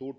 2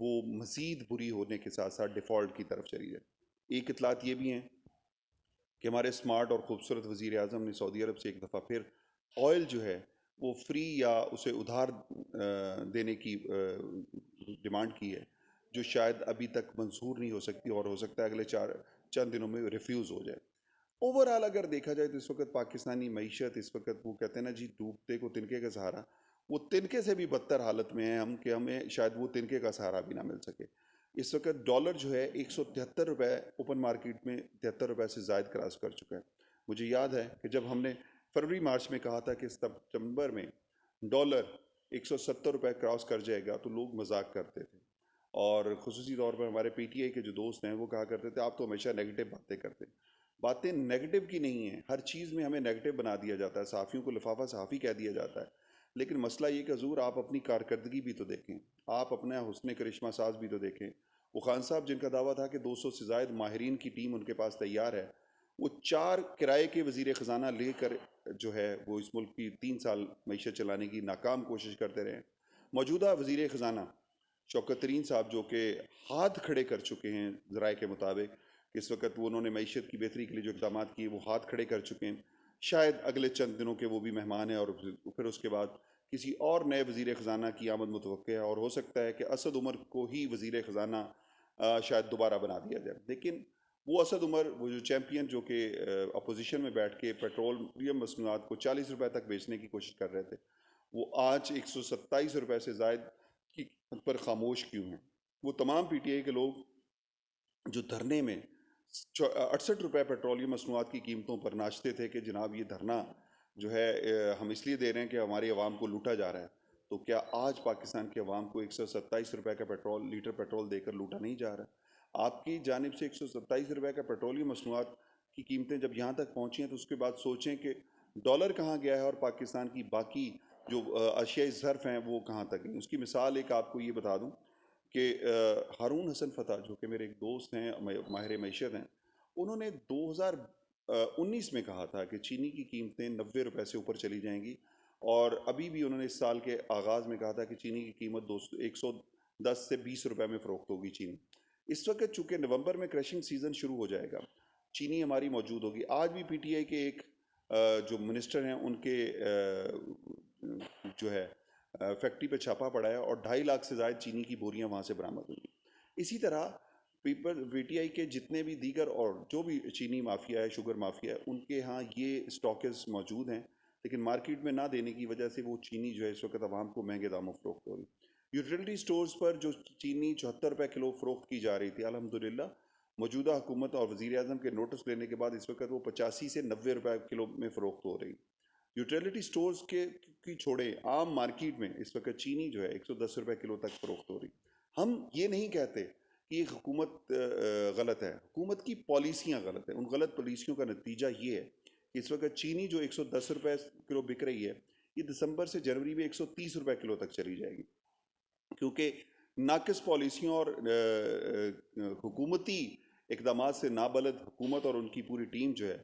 وہ مزید بری ہونے کے ساتھ ساتھ ڈیفالٹ کی طرف چلی جائے۔ ایک اطلاعات یہ بھی ہیں کہ ہمارے اسمارٹ اور خوبصورت وزیر اعظم نے سعودی عرب سے ایک دفعہ پھر آئل جو ہے وہ فری یا اسے ادھار دینے کی ڈیمانڈ کی ہے، جو شاید ابھی تک منظور نہیں ہو سکتی، اور ہو سکتا ہے اگلے چند دنوں میں ریفیوز ہو جائے۔ اوورآل اگر دیکھا جائے تو اس وقت پاکستانی معیشت، اس وقت وہ کہتے ہیں نا جی ڈوبتے کو تنکے کا سہارا، وہ تنکے سے بھی بدتر حالت میں ہیں ہم، کہ ہمیں شاید وہ تنکے کا سہارا بھی نہ مل سکے۔ اس وقت ڈالر جو ہے 173 روپے اوپن مارکیٹ میں 73 روپے سے زائد کراس کر چکا ہے۔ مجھے یاد ہے کہ جب ہم نے فروری مارچ میں کہا تھا کہ ستمبر میں ڈالر 170 روپے کراس کر جائے گا تو لوگ مذاق کرتے تھے، اور خصوصی طور پر ہمارے پی ٹی آئی کے جو دوست ہیں وہ کہا کرتے تھے آپ تو ہمیشہ نیگیٹو باتیں کرتے ہیں۔ باتیں نیگیٹو کی نہیں ہیں، ہر چیز میں ہمیں نیگیٹو بنا دیا جاتا ہے، صحافیوں کو لفافہ صحافی کہہ دیا جاتا ہے، لیکن مسئلہ یہ کہ حضور آپ اپنی کارکردگی بھی تو دیکھیں، آپ اپنا حسن کرشمہ ساز بھی تو دیکھیں۔ وہ خان صاحب جن کا دعویٰ تھا کہ 200 سے زائد ماہرین کی ٹیم ان کے پاس تیار ہے، وہ 4 کرائے کے وزیر خزانہ لے کر جو ہے وہ اس ملک کی 3 سال معیشت چلانے کی ناکام کوشش کرتے رہے۔ موجودہ وزیر خزانہ شوکت ترین صاحب جو کہ ہاتھ کھڑے کر چکے ہیں ذرائع کے مطابق کہ اس وقت وہ انہوں نے معیشت کی بہتری کے لیے جو اقدامات کیے وہ ہاتھ کھڑے کر چکے ہیں، شاید اگلے چند دنوں کے وہ بھی مہمان ہیں، اور پھر اس کے بعد کسی اور نئے وزیر خزانہ کی آمد متوقع ہے، اور ہو سکتا ہے کہ اسد عمر کو ہی وزیر خزانہ شاید دوبارہ بنا دیا جائے۔ لیکن وہ اسد عمر، وہ جو چیمپئن جو کہ اپوزیشن میں بیٹھ کے پیٹرولیم مصنوعات کو 40 روپے تک بیچنے کی کوشش کر رہے تھے، وہ آج 127 روپے سے زائد کی پر خاموش کیوں ہیں؟ وہ تمام پی ٹی آئی کے لوگ جو دھرنے میں 68 روپے پیٹرولیم مصنوعات کی قیمتوں پر ناچتے تھے کہ جناب یہ دھرنا جو ہے ہم اس لیے دے رہے ہیں کہ ہماری عوام کو لوٹا جا رہا ہے، تو کیا آج پاکستان کی عوام کو 127 روپے کا لیٹر پیٹرول دے کر لوٹا نہیں جا رہا؟ آپ کی جانب سے 127 روپے کا پیٹرولیم مصنوعات کی قیمتیں جب یہاں تک پہنچی ہیں تو اس کے بعد سوچیں کہ ڈالر کہاں گیا ہے اور پاکستان کی باقی جو اشیاء ظرف ہیں وہ کہاں تک گئیں۔ اس کی مثال ایک آپ کو یہ بتا دوں کہ ہارون حسن فتح جو کہ میرے ایک دوست ہیں، ماہر معیشت ہیں، انہوں نے 2019 میں کہا تھا کہ چینی کی قیمتیں 90 روپے سے اوپر چلی جائیں گی، اور ابھی بھی انہوں نے اس سال کے آغاز میں کہا تھا کہ چینی کی قیمت 110 سے 20 روپے میں فروخت ہوگی چینی۔ اس وقت چونکہ نومبر میں کریشنگ سیزن شروع ہو جائے گا، چینی ہماری موجود ہوگی۔ آج بھی پی ٹی آئی کے ایک جو منسٹر ہیں ان کے جو ہے فیکٹری پہ چھاپا پڑا ہے، اور 2.5 لاکھ سے زائد چینی کی بوریاں وہاں سے برآمد ہوئی۔ اسی طرح پی ٹی آئی کے جتنے بھی دیگر اور جو بھی چینی مافیا ہے، شوگر مافیا ہے، ان کے ہاں یہ سٹاکز موجود ہیں، لیکن مارکیٹ میں نہ دینے کی وجہ سے وہ چینی جو ہے اس وقت عوام کو مہنگے داموں فروخت ہو رہی۔ یوٹیلٹی سٹورز پر جو چینی 74 روپے کلو فروخت کی جا رہی تھی، الحمدللہ موجودہ حکومت اور وزیر اعظم کے نوٹس لینے کے بعد اس وقت وہ 85 سے 90 روپے کلو میں فروخت ہو رہی۔ یوٹیلٹی سٹورز کی چھوڑیں، عام مارکیٹ میں اس وقت چینی جو ہے 110 روپے کلو تک فروخت ہو رہی۔ ہم یہ نہیں کہتے کہ یہ حکومت غلط ہے، حکومت کی پالیسیاں غلط ہیں، ان غلط پالیسیوں کا نتیجہ یہ ہے کہ اس وقت چینی جو 110 روپے کلو بک رہی ہے، یہ دسمبر سے جنوری میں 130 روپے کلو تک چلی جائے گی، کیونکہ ناقص پالیسیوں اور حکومتی اقدامات سے نابلد حکومت اور ان کی پوری ٹیم جو ہے،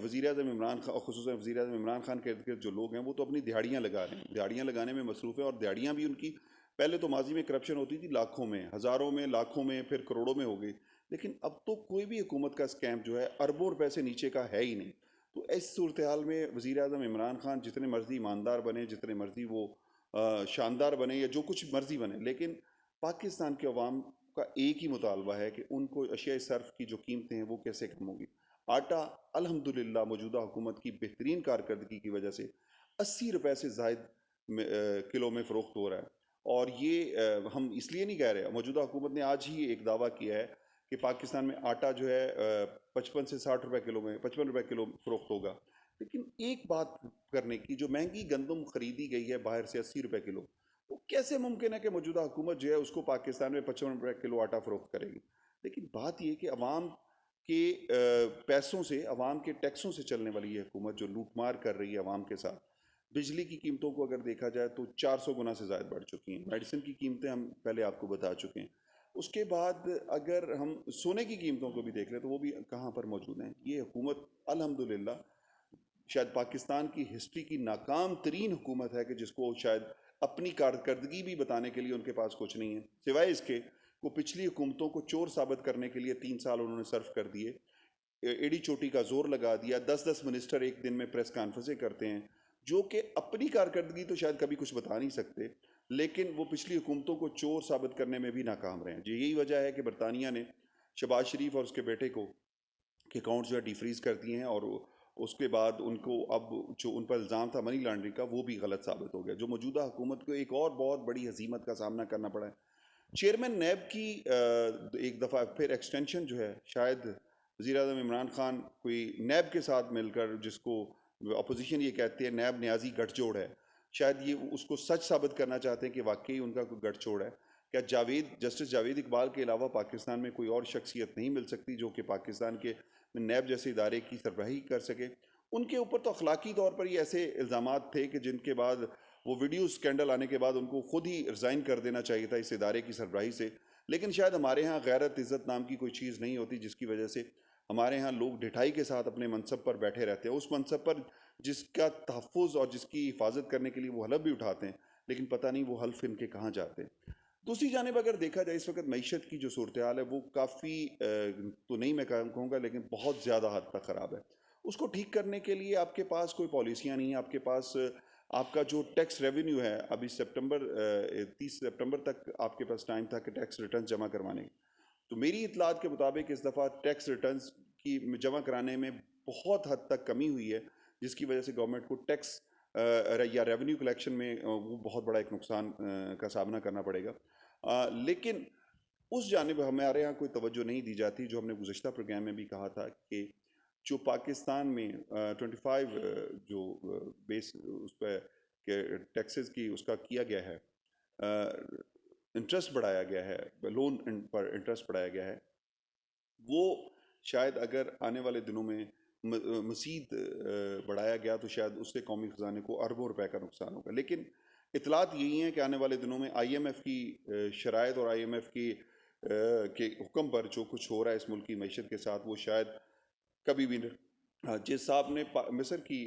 وزیر اعظم عمران خان، خصوصاً وزیر اعظم عمران خان کے ارد گرد جو لوگ ہیں وہ تو اپنی دہاڑیاں لگا رہے ہیں، دہاڑیاں لگانے میں مصروف ہیں، اور دہاڑیاں بھی ان کی پہلے تو ماضی میں کرپشن ہوتی تھی لاکھوں میں، ہزاروں میں، لاکھوں میں، پھر کروڑوں میں ہو گئی، لیکن اب تو کوئی بھی حکومت کا اسکیم جو ہے اربوں روپے سے نیچے کا ہے ہی نہیں۔ تو اس صورتحال میں وزیر اعظم عمران خان جتنے مرضی ایماندار بنے، جتنے مرضی وہ شاندار بنے یا جو کچھ مرضی بنے، لیکن پاکستان کے عوام کا ایک ہی مطالبہ ہے کہ ان کو اشیاء صرف کی جو قیمتیں ہیں وہ کیسے کم ہوگی۔ آٹا الحمدللہ موجودہ حکومت کی بہترین کارکردگی کی وجہ سے 80 روپے سے زائد کلو میں فروخت ہو رہا ہے، اور یہ ہم اس لیے نہیں کہہ رہے، موجودہ حکومت نے آج ہی ایک دعویٰ کیا ہے کہ پاکستان میں آٹا جو ہے 55 سے 60 روپے کلو میں 55 روپے کلو فروخت ہوگا، لیکن ایک بات کرنے کی، جو مہنگی گندم خریدی گئی ہے باہر سے 80 روپے کلو، وہ کیسے ممکن ہے کہ موجودہ حکومت جو ہے اس کو پاکستان میں 55 روپے کلو آٹا فروخت کرے گی؟ لیکن بات یہ کہ عوام کے پیسوں سے، عوام کے ٹیکسوں سے چلنے والی یہ حکومت جو لوٹ مار کر رہی ہے عوام کے ساتھ، بجلی کی قیمتوں کو اگر دیکھا جائے تو 400 گنا سے زائد بڑھ چکی ہیں، میڈیسن کی قیمتیں ہم پہلے آپ کو بتا چکے ہیں، اس کے بعد اگر ہم سونے کی قیمتوں کو بھی دیکھ لیں تو وہ بھی کہاں پر موجود ہیں۔ یہ حکومت الحمدللہ شاید پاکستان کی ہسٹری کی ناکام ترین حکومت ہے کہ جس کو شاید اپنی کارکردگی بھی بتانے کے لیے ان کے پاس کچھ نہیں ہے، سوائے اس کے وہ پچھلی حکومتوں کو چور ثابت کرنے کے لیے 3 سال انہوں نے صرف کر دیے، ایڈی چوٹی کا زور لگا دیا، 10 منسٹر ایک دن میں پریس کانفرنسیں کرتے ہیں، جو کہ اپنی کارکردگی تو شاید کبھی کچھ بتا نہیں سکتے، لیکن وہ پچھلی حکومتوں کو چور ثابت کرنے میں بھی ناکام رہے ہیں۔ جی یہی وجہ ہے کہ برطانیہ نے شہباز شریف اور اس کے بیٹے کو کے اکاؤنٹ جو ہے ڈی فریز کر دیے ہیں، اور اس کے بعد ان کو اب جو ان پر الزام تھا منی لانڈرنگ کا وہ بھی غلط ثابت ہو گیا، جو موجودہ حکومت کو ایک اور بہت بڑی ہزیمت کا سامنا کرنا پڑا ہے۔ چیئرمین نیب کی ایک دفعہ پھر ایکسٹینشن جو ہے، شاید وزیر اعظم عمران خان کوئی نیب کے ساتھ مل کر، جس کو اپوزیشن یہ کہتے ہیں نیب نیازی گٹھ جوڑ ہے، شاید یہ اس کو سچ ثابت کرنا چاہتے ہیں کہ واقعی ان کا کوئی گٹھ جوڑ ہے۔ کیا جسٹس جاوید اقبال کے علاوہ پاکستان میں کوئی اور شخصیت نہیں مل سکتی جو کہ پاکستان کے نیب جیسے ادارے کی سربراہی کر سکے؟ ان کے اوپر تو اخلاقی طور پر یہ ایسے الزامات تھے کہ جن کے بعد وہ ویڈیو سکینڈل آنے کے بعد ان کو خود ہی ریزائن کر دینا چاہیے تھا اس ادارے کی سربراہی سے، لیکن شاید ہمارے ہاں غیرت عزت نام کی کوئی چیز نہیں ہوتی، جس کی وجہ سے ہمارے ہاں لوگ ڈٹھائی کے ساتھ اپنے منصب پر بیٹھے رہتے ہیں، اس منصب پر جس کا تحفظ اور جس کی حفاظت کرنے کے لیے وہ حلف بھی اٹھاتے ہیں، لیکن پتہ نہیں وہ حلف ان کے کہاں جاتے ہیں۔ دوسری جانب اگر دیکھا جائے اس وقت معیشت کی جو صورتحال ہے وہ کافی تو نہیں میں کہوں گا، لیکن بہت زیادہ حد تک خراب ہے۔ اس کو ٹھیک کرنے کے لیے آپ کے پاس کوئی پالیسیاں نہیں ہیں، آپ کے پاس آپ کا جو ٹیکس ریونیو ہے، ابھی 30 سپٹمبر تک آپ کے پاس ٹائم تھا کہ ٹیکس ریٹرنز جمع کروانے، تو میری اطلاعات کے مطابق اس دفعہ ٹیکس ریٹرنز کی جمع کرانے میں بہت حد تک کمی ہوئی ہے، جس کی وجہ سے گورنمنٹ کو ٹیکس یا ریونیو کلیکشن میں وہ بہت بڑا ایک نقصان کا سامنا کرنا پڑے گا۔ لیکن اس جانب ہمارے یہاں کوئی توجہ نہیں دی جاتی، جو ہم نے گزشتہ پروگرام میں بھی کہا تھا کہ جو پاکستان میں 25 جو بیس اس پہ ٹیکسز کی اس کا کیا گیا ہے، انٹرسٹ بڑھایا گیا ہے، لون پر انٹرسٹ بڑھایا گیا ہے، وہ شاید اگر آنے والے دنوں میں مزید بڑھایا گیا تو شاید اس سے قومی خزانے کو اربوں روپے کا نقصان ہوگا۔ لیکن اطلاعات یہی ہیں کہ آنے والے دنوں میں آئی ایم ایف کی شرائط اور آئی ایم ایف کی کے حکم پر جو کچھ ہو رہا ہے اس ملک کی معیشت کے ساتھ، وہ شاید کبھی بھی جس صاحب نے مصر کی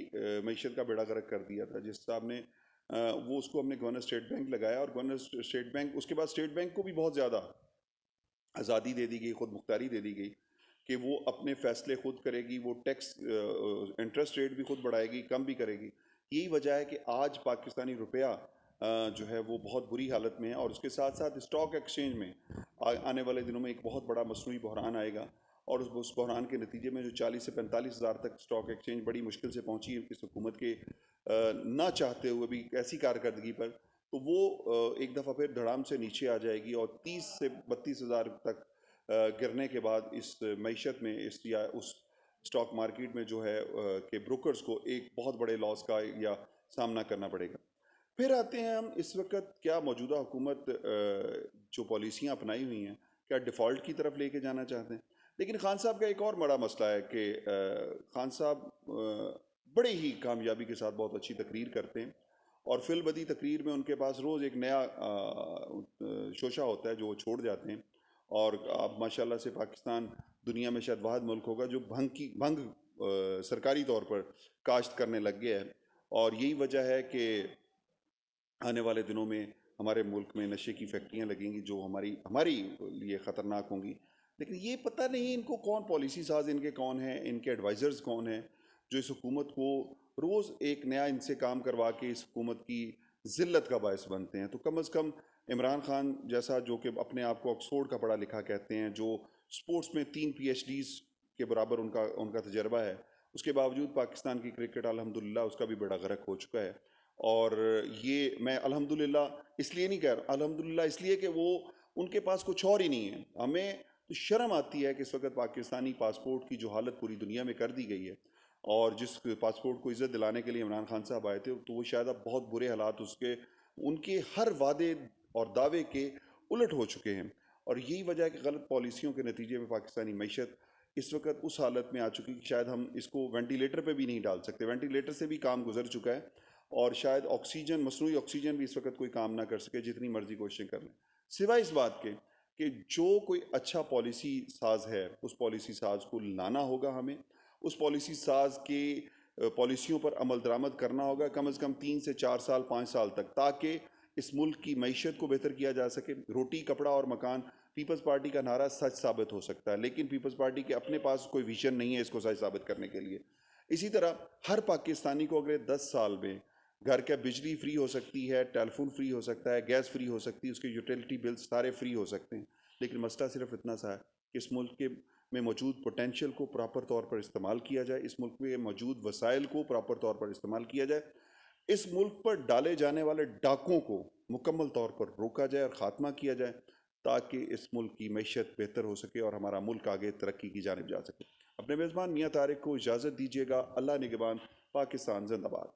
معیشت کا بیڑا غرق کر دیا تھا، جس صاحب نے وہ اس کو ہم نے گورنر اسٹیٹ بینک لگایا، اور گورنر اسٹیٹ بینک اس کے بعد اسٹیٹ بینک کو بھی بہت زیادہ آزادی دے دی گئی، خود مختاری دے دی گئی کہ وہ اپنے فیصلے خود کرے گی، وہ ٹیکس انٹرسٹ ریٹ بھی خود بڑھائے گی، کم بھی کرے گی۔ یہی وجہ ہے کہ آج پاکستانی روپیہ جو ہے وہ بہت بری حالت میں ہے، اور اس کے ساتھ ساتھ اسٹاک ایکسچینج میں آنے والے دنوں میں ایک بہت بڑا مصنوعی بحران آئے گا، اور اس بحران کے نتیجے میں جو 40 سے 45 ہزار تک اسٹاک ایکسچینج بڑی مشکل سے پہنچی ہے اس حکومت کے نہ چاہتے ہوئے بھی ایسی کارکردگی پر، تو وہ ایک دفعہ پھر دھڑام سے نیچے آ جائے گی، اور 30 سے 32 ہزار تک گرنے کے بعد اس معیشت میں یا اس اسٹاک مارکیٹ میں جو ہے کہ بروکرز کو ایک بہت بڑے لاس کا یا سامنا کرنا پڑے گا۔ پھر آتے ہیں ہم اس وقت کیا موجودہ حکومت جو پالیسیاں اپنائی ہوئی ہیں کیا ڈیفالٹ کی طرف لے کے جانا چاہتے ہیں؟ لیکن خان صاحب کا ایک اور بڑا مسئلہ ہے کہ خان صاحب بڑے ہی کامیابی کے ساتھ بہت اچھی تقریر کرتے ہیں، اور فی البدی تقریر میں ان کے پاس روز ایک نیا شوشہ ہوتا ہے جو وہ چھوڑ جاتے ہیں، اور اب ماشاءاللہ سے پاکستان دنیا میں شاید واحد ملک ہوگا جو بھنگ سرکاری طور پر کاشت کرنے لگ گیا ہے، اور یہی وجہ ہے کہ آنے والے دنوں میں ہمارے ملک میں نشے کی فیکٹریاں لگیں گی جو ہماری لیے خطرناک ہوں گی، لیکن یہ پتہ نہیں ان کو کون پالیسی ساز ان کے کون ہیں، ان کے ایڈوائزرز کون ہیں جو اس حکومت کو روز ایک نیا ان سے کام کروا کے اس حکومت کی ذلت کا باعث بنتے ہیں۔ تو کم از کم عمران خان جیسا جو کہ اپنے آپ کو آکسفورڈ کا پڑھا لکھا کہتے ہیں، جو سپورٹس میں 3 PhDs کے برابر ان کا تجربہ ہے، اس کے باوجود پاکستان کی کرکٹ الحمدللہ اس کا بھی بیڑا غرق ہو چکا ہے، اور یہ میں الحمدللہ اس لیے نہیں کہہ رہا، الحمدللہ اس لیے کہ وہ ان کے پاس کچھ اور ہی نہیں ہے۔ ہمیں تو شرم آتی ہے کہ اس وقت پاکستانی پاسپورٹ کی جو حالت پوری دنیا میں کر دی گئی ہے، اور جس پاسپورٹ کو عزت دلانے کے لیے عمران خان صاحب آئے تھے، تو وہ شاید اب بہت برے حالات ان کے ہر وعدے اور دعوے کے الٹ ہو چکے ہیں، اور یہی وجہ ہے کہ غلط پالیسیوں کے نتیجے میں پاکستانی معیشت اس وقت اس حالت میں آ چکی کہ شاید ہم اس کو وینٹیلیٹر پہ بھی نہیں ڈال سکتے، وینٹیلیٹر سے بھی کام گزر چکا ہے، اور شاید آکسیجن، مصنوعی آکسیجن بھی اس وقت کوئی کام نہ کر سکے جتنی مرضی کوششیں کر لیں، سوائے اس بات کے کہ جو کوئی اچھا پالیسی ساز ہے اس پالیسی ساز کو لانا ہوگا، ہمیں اس پالیسی ساز کے پالیسیوں پر عمل درآمد کرنا ہوگا کم از کم 3 سے 4 سال 5 سال تک، تاکہ اس ملک کی معیشت کو بہتر کیا جا سکے. روٹی کپڑا اور مکان پیپلز پارٹی کا نعرہ سچ ثابت ہو سکتا ہے، لیکن پیپلز پارٹی کے اپنے پاس کوئی ویژن نہیں ہے اس کو سچ ثابت کرنے کے لیے. اسی طرح ہر پاکستانی کو اگلے 10 سال میں گھر کا بجلی فری ہو سکتی ہے، ٹیلی فون فری ہو سکتا ہے، گیس فری ہو سکتی ہے، اس کے یوٹیلیٹی بلز سارے فری ہو سکتے ہیں. لیکن مسئلہ صرف اتنا سا ہے کہ اس ملک کے میں موجود پوٹینشیل کو پراپر طور پر استعمال کیا جائے، اس ملک میں موجود وسائل کو پراپر طور پر استعمال کیا جائے، اس ملک پر ڈالے جانے والے ڈاکوں کو مکمل طور پر روکا جائے اور خاتمہ کیا جائے، تاکہ اس ملک کی معیشت بہتر ہو سکے اور ہمارا ملک آگے ترقی کی جانب جا سکے. اپنے میزبان میاں طارق کو اجازت دیجیے گا. اللہ نگہبان. پاکستان زندہ باد.